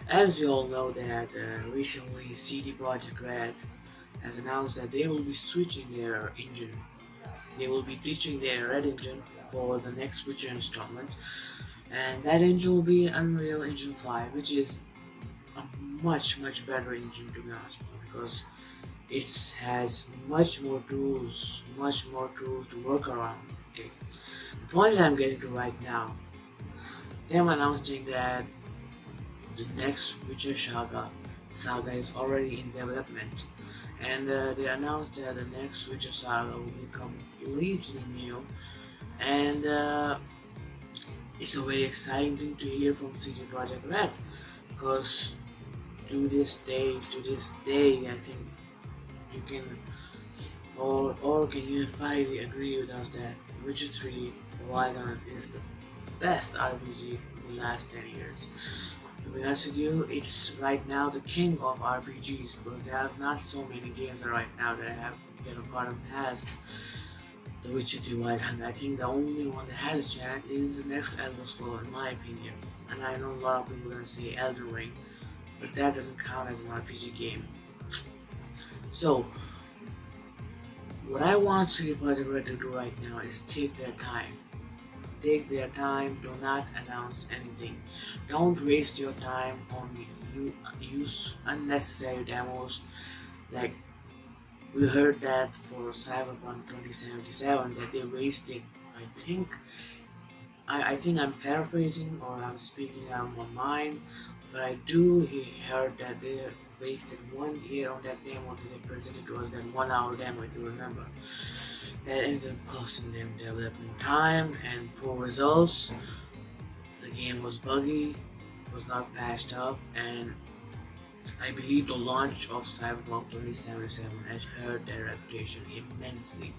As we all know that recently CD Projekt Red has announced that they will be switching their engine. They will be ditching their Red engine for the next Witcher installment, and that engine will be Unreal Engine 5, which is a much better engine to be honest with you, because it has much more tools to work around. Okay, the point that I'm getting to right now, them announcing that the next Witcher saga is already in development, and they announced that the next Witcher saga will be completely new, and it's a very exciting thing to hear from CD Projekt Red, because to this day, I think you can or can unifiedly agree with us that Witcher 3 Wild Hunt is the best RPG in the last 10 years. To be honest with you, it's right now the king of RPGs, because there's not so many games right now that have gotten past The Witcher 2 Wild Hunt. I think the only one that has a chance is the next Elder Scroll, in my opinion. And I know a lot of people are gonna say Elden Ring, but that doesn't count as an RPG game. So, what I want CD Projekt Red to do right now is take their time. Take their time, do not announce anything. Don't waste your time on use unnecessary demos. Like, we heard that for Cyberpunk 2077 that they wasted, I think, I think I'm paraphrasing or I'm speaking out of my mind, but I do heard that they wasted 1 year on that demo that they presented to us, that 1 hour demo if you remember. That ended up costing them development time and poor results. The game was buggy, it was not patched up, and I believe the launch of Cyberpunk 2077 has hurt their reputation immensely.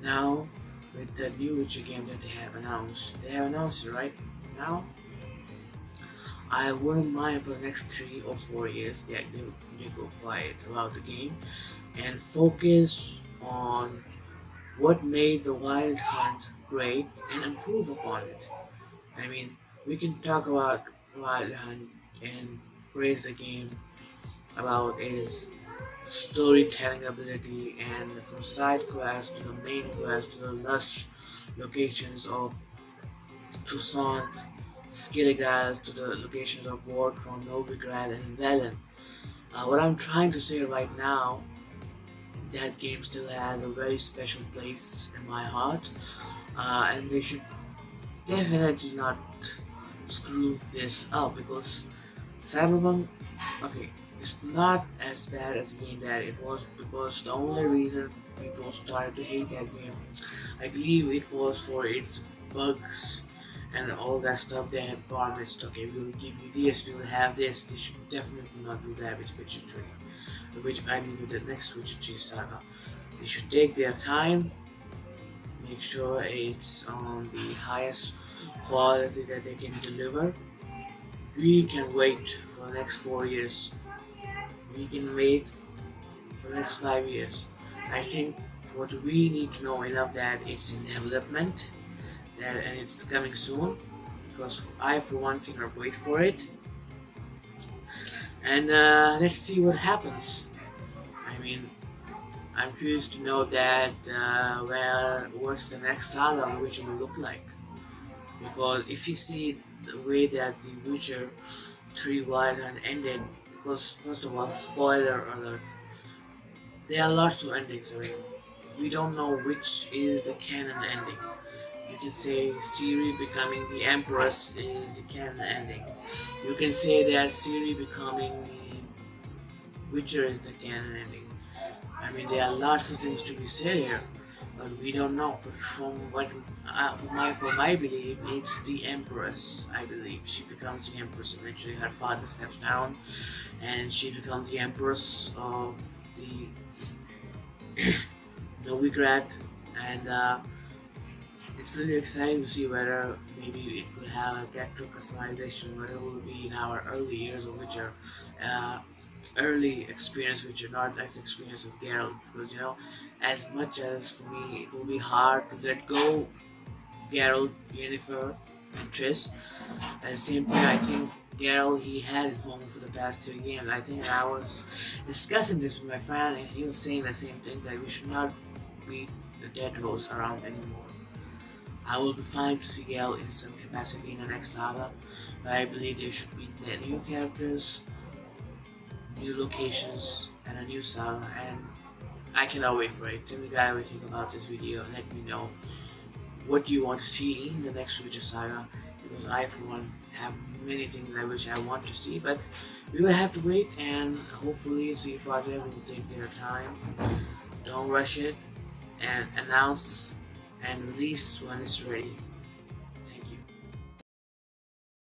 Now, with the new Witcher game that they have announced it right now. I wouldn't mind for the next 3 or 4 years that they go quiet about the game and focus on what made the Wild Hunt great and improve upon it. I mean, we can talk about Wild Hunt and praise the game about its storytelling ability, and from side quests to the main quest to the lush locations of Toussaint, Skilligas to the locations of Wartron, Novigrad, and Velen. What I'm trying to say right now, that game still has a very special place in my heart, and they should definitely not screw this up, because Cyberpunk, okay, it's not as bad as the game that it was, because the only reason people started to hate that game, I believe it was for its bugs and all that stuff. They had promised, okay, we will give you this, we will have this. They should definitely not do that with Witcher 3, which I mean with the next Witcher 3 saga. They should take their time, make sure it's on the highest quality that they can deliver. We can wait for the next 4 years. We can wait for the next 5 years. I think what we need to know enough that it's in development, and it's coming soon, because I for one cannot wait for it. And let's see what happens. I mean, I'm curious to know that what's the next saga which will look like, because if you see the way that the Witcher 3 Wild Hunt ended, because first of all, spoiler alert, there are lots of endings. I mean, we don't know which is the canon ending. You can say Ciri becoming the Empress is the canon ending. You can say that Ciri becoming the Witcher is the canon ending. I mean, there are lots of things to be said here, but we don't know. But for my belief, it's the Empress. I believe she becomes the Empress eventually. Her father steps down, and she becomes the Empress of the Novigrad, and it's really exciting to see whether maybe it could have a character customization, whether it will be in our early years of Witcher, uh, early experience Witcher, not as experience of Geralt, because as much as for me it will be hard to let go Geralt, Yennefer, and Triss. At the same time, I think Geralt, he had his moment for the past 2 games. I think I was discussing this with my friend, and he was saying the same thing, that we should not beat the dead horse around anymore. I will be fine to see Geralt in some capacity in the next saga, but I believe there should be new characters, new locations, and a new saga, and I cannot wait for it. Tell me guys what you think about this video. Let me know what do you want to see in the next Witcher saga, because I for one have many things I wish I want to see, but we will have to wait, and hopefully CD Projekt will take their time. Don't rush it, and announce and release when it's ready.